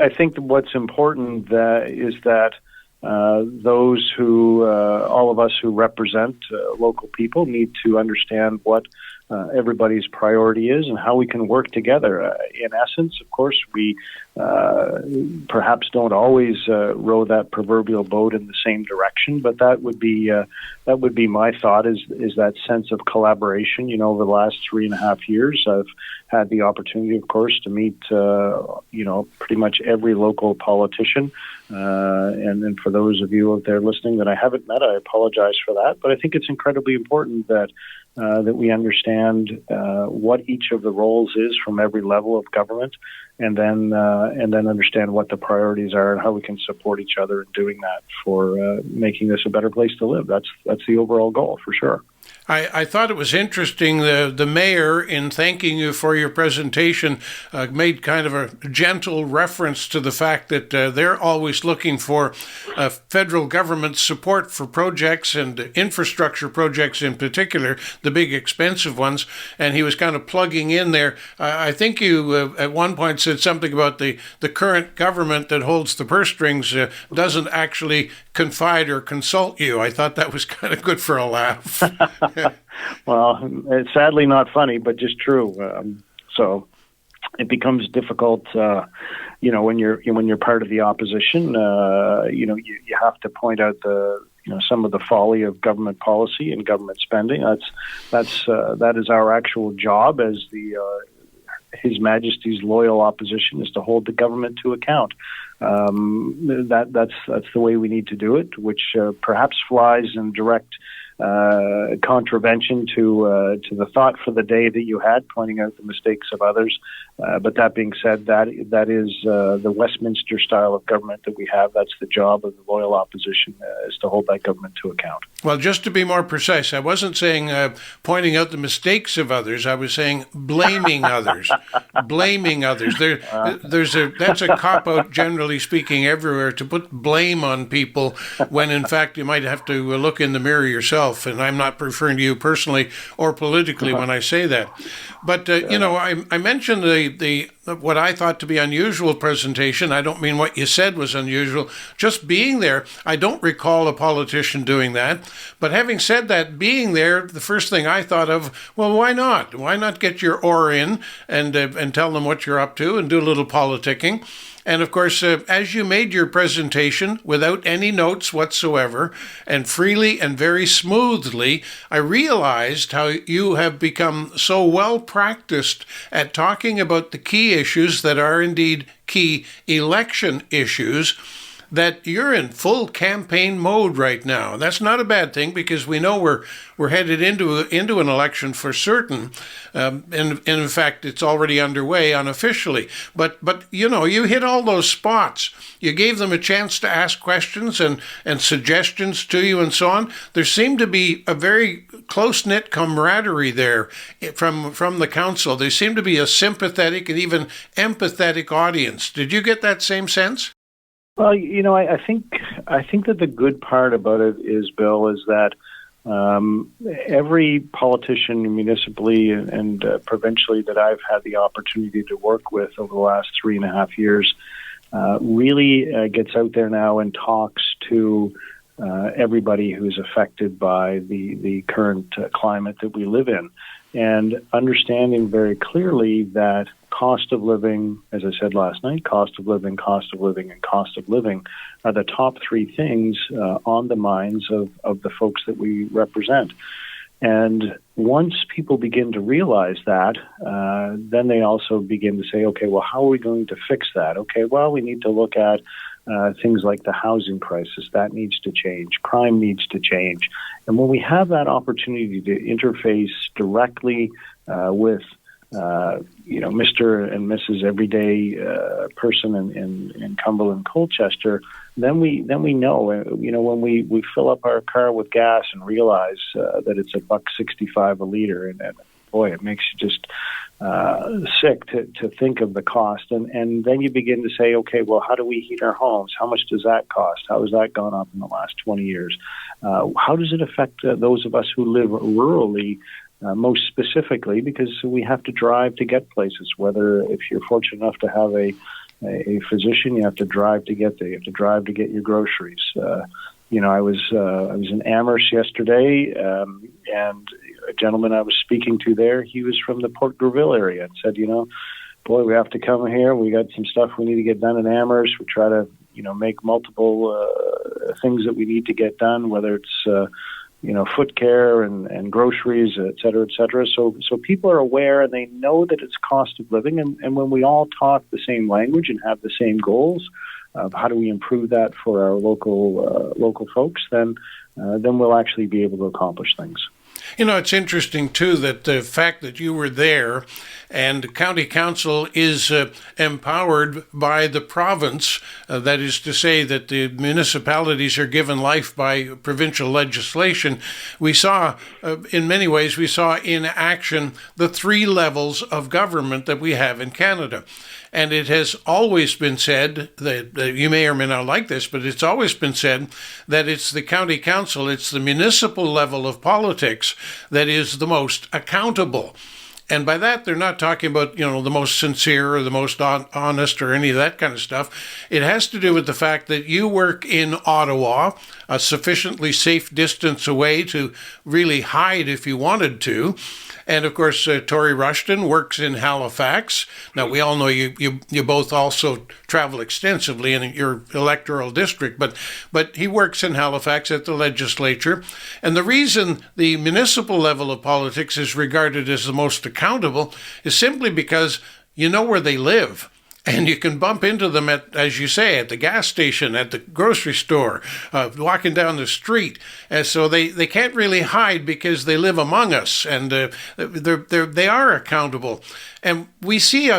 I think what's important is that those who, all of us who represent local people, need to understand what everybody's priority is and how we can work together. In essence, of course, we perhaps don't always row that proverbial boat in the same direction, but that would be my thought, is that sense of collaboration. Over the last 3.5 years, I've had the opportunity, of course, to meet pretty much every local politician. And for those of you out there listening that I haven't met, I apologize for that. But I think it's incredibly important that we understand what each of the roles is from every level of government, and then understand what the priorities are and how we can support each other in doing that for making this a better place to live. That's the overall goal, for sure. I thought it was interesting, the mayor, in thanking you for your presentation, made kind of a gentle reference to the fact that they're always looking for federal government support for projects, and infrastructure projects in particular, the big expensive ones, and he was kind of plugging in there. I think you at one point said something about the current government that holds the purse strings doesn't actually confide or consult you. I thought that was kind of good for a laugh. Well, it's sadly not funny, but just true. So it becomes difficult, when you're part of the opposition. You have to point out some of the folly of government policy and government spending. That is our actual job as His Majesty's loyal opposition, is to hold the government to account. That's the way we need to do it, which perhaps flies in direct contravention to the thought for the day that you had, pointing out the mistakes of others. But that being said, that is the Westminster style of government that we have. That's the job of the loyal opposition, is to hold that government to account. Well, just to be more precise, I wasn't saying pointing out the mistakes of others. I was saying blaming others. Blaming others. That's a cop-out, generally speaking, everywhere, to put blame on people when, in fact, you might have to look in the mirror yourself. And I'm not referring to you personally or politically when I say that. But, I mentioned the what I thought to be unusual presentation. I don't mean what you said was unusual. Just being there, I don't recall a politician doing that. But having said that, being there, the first thing I thought of, well, why not? Why not get your oar in and tell them what you're up to and do a little politicking? And of course, as you made your presentation without any notes whatsoever, and freely and very smoothly, I realized how you have become so well practiced at talking about the key issues that are indeed key election issues, that you're in full campaign mode right now. And that's not a bad thing, because we know we're headed into an election for certain. And in fact, it's already underway unofficially. But you hit all those spots. You gave them a chance to ask questions and suggestions to you and so on. There seemed to be a very close-knit camaraderie there from the council. There seemed to be a sympathetic and even empathetic audience. Did you get that same sense? Well, I think that the good part about it is, Bill, is that every politician municipally and provincially that I've had the opportunity to work with over the last 3.5 years really gets out there now and talks to everybody who's affected by the current climate that we live in, and understanding very clearly that cost of living, as I said last night, cost of living, and cost of living are the top three things on the minds of the folks that we represent. And once people begin to realize that, then they also begin to say, okay, well, how are we going to fix that? Okay, well, we need to look at things like the housing crisis. That needs to change. Crime needs to change. And when we have that opportunity to interface directly with Mr. and Mrs. Everyday person in Cumberland, Colchester, then we know. When we fill up our car with gas and realize that it's $1.65 a liter, and boy, it makes you just sick to think of the cost. And then you begin to say, okay, well, how do we heat our homes? How much does that cost? How has that gone up in the last 20 years? How does it affect those of us who live rurally? Most specifically, because we have to drive to get places, whether if you're fortunate enough to have a a physician, you have to drive to get there. You have to drive to get your groceries. I was in Amherst yesterday, and a gentleman I was speaking to there, he was from the Port Groville area, and said, boy, we have to come here. We got some stuff we need to get done in Amherst. We try to, make multiple things that we need to get done, whether it's foot care and groceries, et cetera, et cetera. So people are aware, and they know that it's cost of living. And when we all talk the same language and have the same goals of how do we improve that for our local folks, then we'll actually be able to accomplish things. It's interesting, too, that the fact that you were there and county council is empowered by the province, that is to say that the municipalities are given life by provincial legislation. We saw, in many ways, in action the three levels of government that we have in Canada. And it has always been said that you may or may not like this, but it's always been said that it's the county council, it's the municipal level of politics that is the most accountable. And by that, they're not talking about, the most sincere or the most honest or any of that kind of stuff. It has to do with the fact that you work in Ottawa, a sufficiently safe distance away to really hide if you wanted to. And of course, Tory Rushton works in Halifax. Now, we all know you both also travel extensively in your electoral district, but he works in Halifax at the legislature. And the reason the municipal level of politics is regarded as the most accountable is simply because you know where they live. And you can bump into them at, as you say, at the gas station, at the grocery store, walking down the street. And so they can't really hide because they live among us, and they are accountable. And we see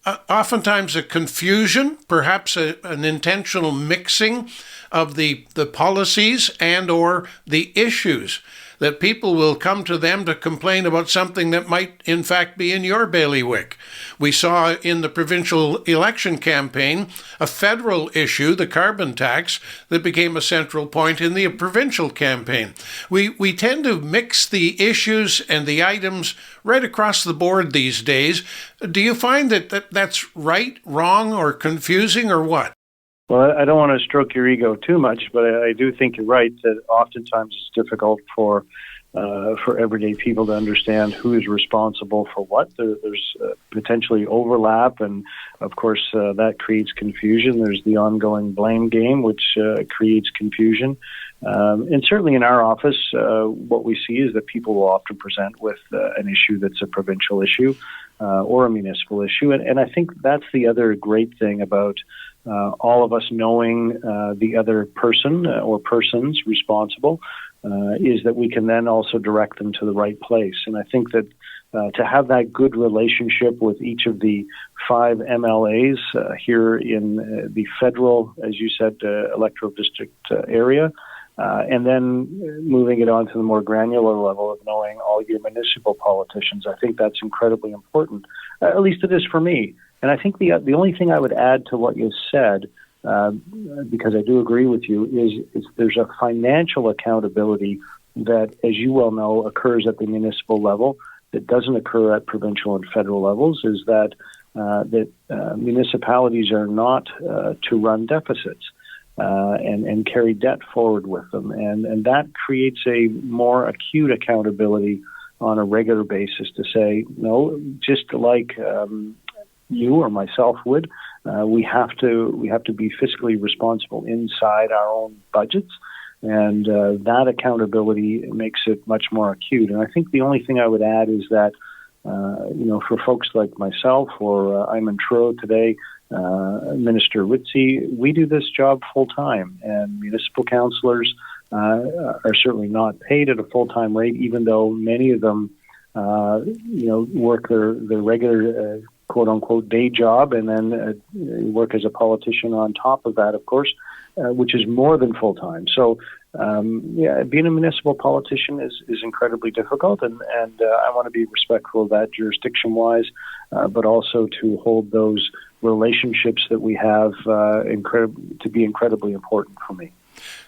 oftentimes a confusion, perhaps an intentional mixing of the policies and or the issues, that people will come to them to complain about something that might, in fact, be in your bailiwick. We saw in the provincial election campaign a federal issue, the carbon tax, that became a central point in the provincial campaign. We tend to mix the issues and the items right across the board these days. Do you find that that's right, wrong, or confusing, or what? Well, I don't want to stroke your ego too much, but I do think you're right that oftentimes it's difficult for everyday people to understand who is responsible for what. There's potentially overlap, and of course that creates confusion. There's the ongoing blame game, which creates confusion. And certainly in our office, what we see is that people will often present with an issue that's a provincial issue or a municipal issue. And I think that's the other great thing about all of us knowing the other person or persons responsible is that we can then also direct them to the right place. And I think that to have that good relationship with each of the 5 MLAs here in the federal, as you said, electoral district area, and then moving it on to the more granular level of knowing all your municipal politicians, I think that's incredibly important. At least it is for me. And I think the only thing I would add to what you said, because I do agree with you, is there's a financial accountability that, as you well know, occurs at the municipal level that doesn't occur at provincial and federal levels, is that municipalities are not to run deficits and carry debt forward with them. And that creates a more acute accountability on a regular basis to say, no, just like you or myself would, we have to be fiscally responsible inside our own budgets, and that accountability makes it much more acute. And I think the only thing I would add is that for folks like myself or Ayman Truro today, Minister Ritzy, we do this job full time, and municipal councillors are certainly not paid at a full time rate, even though many of them work their regular quote unquote day job and then work as a politician on top of that, of course, which is more than full time. So being a municipal politician is incredibly difficult, and I want to be respectful of that jurisdiction wise, but also to hold those relationships that we have to be incredibly important for me.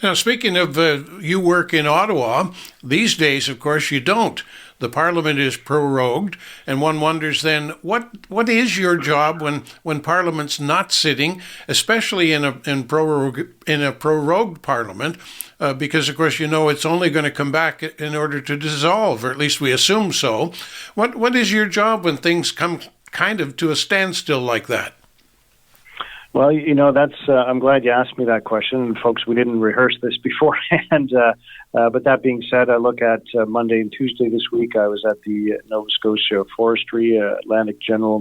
Now, speaking of you work in Ottawa, these days, of course, you don't. The Parliament is prorogued, and one wonders then, what is your job when Parliament's not sitting, especially in a prorogued Parliament, because, of course, it's only going to come back in order to dissolve, or at least we assume so. What is your job when things come kind of to a standstill like that? Well, that's. I'm glad you asked me that question, folks. We didn't rehearse this beforehand, but that being said, I look at Monday and Tuesday this week. I was at the Nova Scotia Forestry Atlantic Annual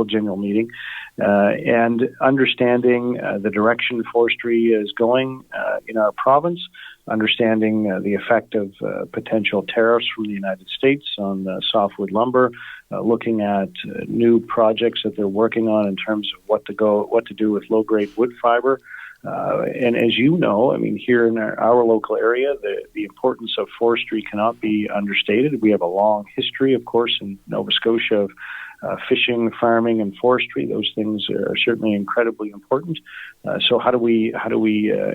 General Meeting, and understanding the direction forestry is going in our province. Understanding the effect of potential tariffs from the United States on softwood lumber, looking at new projects that they're working on in terms of what to do with low-grade wood fiber. And as you know, here in our local area, the importance of forestry cannot be understated. We have a long history, of course, in Nova Scotia of fishing, farming, and forestry. Those things are certainly incredibly important. So how do we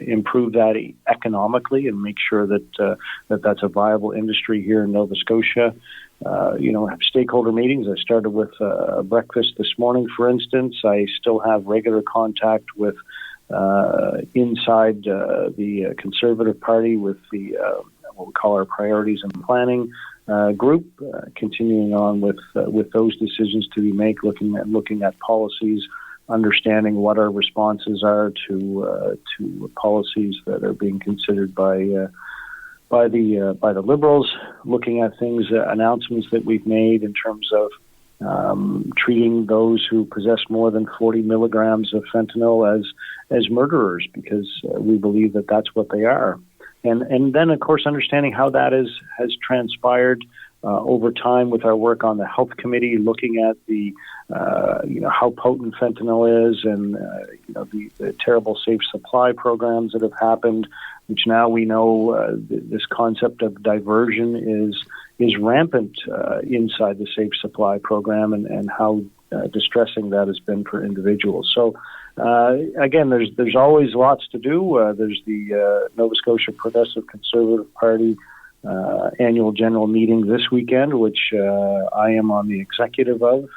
improve that economically and make sure that that's a viable industry here in Nova Scotia? Have stakeholder meetings. I started with a breakfast this morning, for instance. I still have regular contact with inside the Conservative Party with the what we call our priorities and planning group, continuing on with those decisions to be made, looking at policies, understanding what our responses are to policies that are being considered by the Liberals, looking at things, announcements that we've made in terms of treating those who possess more than 40 milligrams of fentanyl as murderers, because we believe that that's what they are. And then, of course, understanding how that has transpired over time with our work on the Health Committee, looking at the how potent fentanyl is, and the terrible safe supply programs that have happened, which now we know this concept of diversion is rampant inside the safe supply program, and how distressing that has been for individuals. So. Again, there's always lots to do. There's the Nova Scotia Progressive Conservative Party annual general meeting this weekend, which I am on the executive of.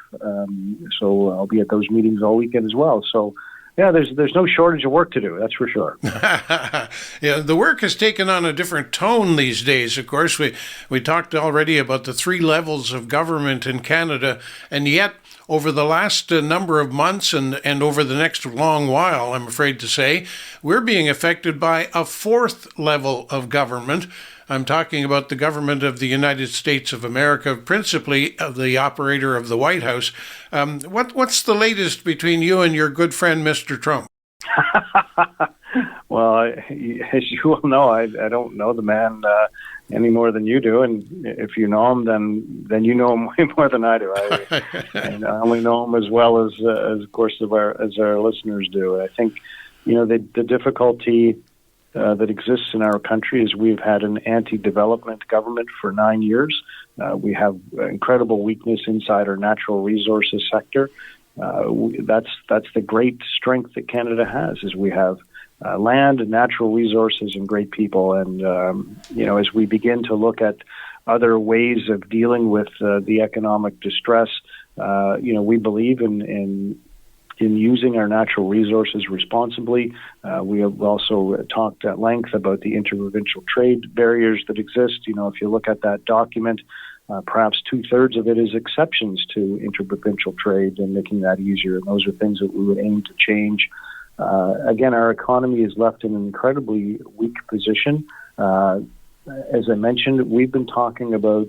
So I'll be at those meetings all weekend as well. So, yeah, there's no shortage of work to do, that's for sure. Yeah, the work has taken on a different tone these days. Of course, we talked already about the 3 levels of government in Canada, and yet over the last number of months and over the next long while, I'm afraid to say, we're being affected by a 4th level of government. I'm talking about the government of the United States of America, principally the operator of the White House. What's the latest between you and your good friend, Mr. Trump? Well, as you well know, I don't know the man any more than you do, and if you know him, then you know him way more than I do. And I only know him as well as of course, as our listeners do. I think the difficulty that exists in our country is we've had an anti-development government for 9 years. We have incredible weakness inside our natural resources sector. That's the great strength that Canada has, is we have land and natural resources and great people. And, as we begin to look at other ways of dealing with the economic distress, we believe in using our natural resources responsibly. We have also talked at length about the interprovincial trade barriers that exist. If you look at that document, perhaps 2/3 of it is exceptions to interprovincial trade and making that easier. And those are things that we would aim to change. Again, our economy is left in an incredibly weak position. As I mentioned, we've been talking about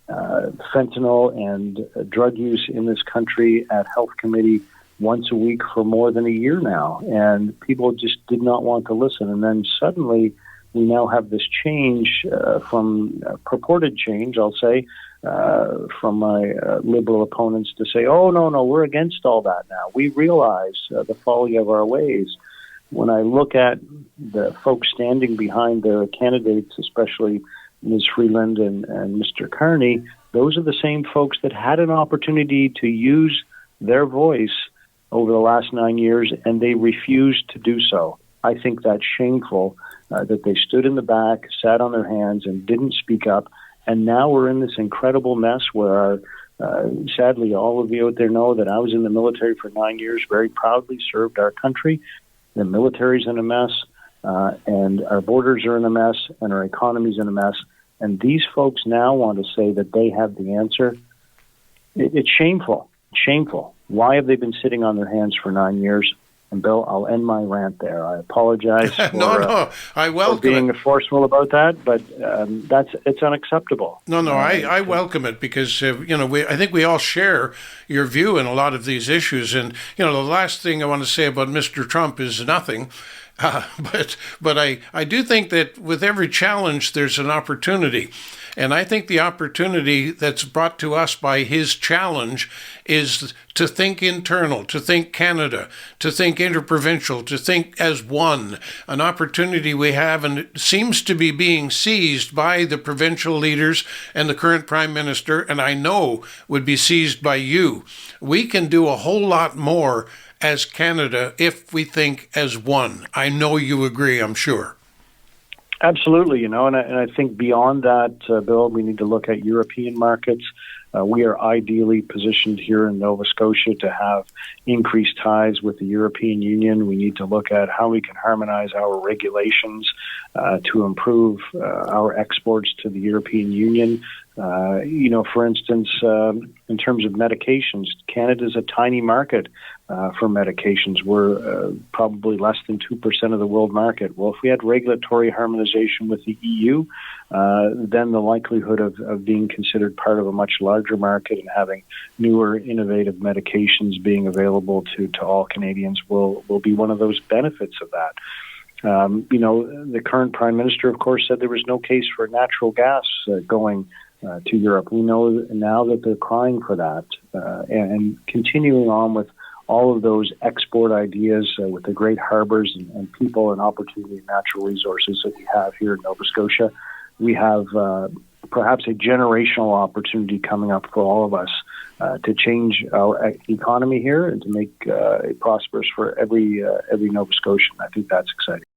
fentanyl and drug use in this country at Health Committee once a week for more than a year now, and people just did not want to listen. And then suddenly we now have this change from purported change, I'll say, from my Liberal opponents to say, oh, no, we're against all that now. We realize the folly of our ways. When I look at the folks standing behind their candidates, especially Ms. Freeland and Mr. Carney, those are the same folks that had an opportunity to use their voice over the last 9 years, and they refused to do so. I think that's shameful that they stood in the back, sat on their hands, and didn't speak up. And now we're in this incredible mess where, sadly, all of you out there know that I was in the military for 9 years, very proudly served our country. The military's in a mess, and our borders are in a mess, and our economy's in a mess. And these folks now want to say that they have the answer. It's shameful. Shameful. Why have they been sitting on their hands for 9 years? And Bill, I'll end my rant there. I apologize for, I welcome for being it. forceful about that, but it's unacceptable. I welcome it because I think we all share your view in a lot of these issues. And the last thing I want to say about Mr. Trump is nothing. But I do think that with every challenge, there's an opportunity. And I think the opportunity that's brought to us by his challenge is to think internal, to think Canada, to think interprovincial, to think as one, an opportunity we have, and it seems to be being seized by the provincial leaders and the current Prime Minister, and I know would be seized by you. We can do a whole lot more as Canada if we think as one. I know you agree, I'm sure. Absolutely, and I think beyond that, Bill, we need to look at European markets. We are ideally positioned here in Nova Scotia to have increased ties with the European Union. We need to look at how we can harmonize our regulations to improve our exports to the European Union. For instance, in terms of medications, Canada is a tiny market for medications. We're probably less than 2% of the world market. Well, if we had regulatory harmonization with the EU, then the likelihood of being considered part of a much larger market and having newer, innovative medications being available to all Canadians will be one of those benefits of that. The current Prime Minister, of course, said there was no case for natural gas going to Europe. We know now that they're crying for that, and continuing on with all of those export ideas with the great harbors and people and opportunity and natural resources that we have here in Nova Scotia. We have perhaps a generational opportunity coming up for all of us to change our economy here and to make it prosperous for every Nova Scotian. I think that's exciting.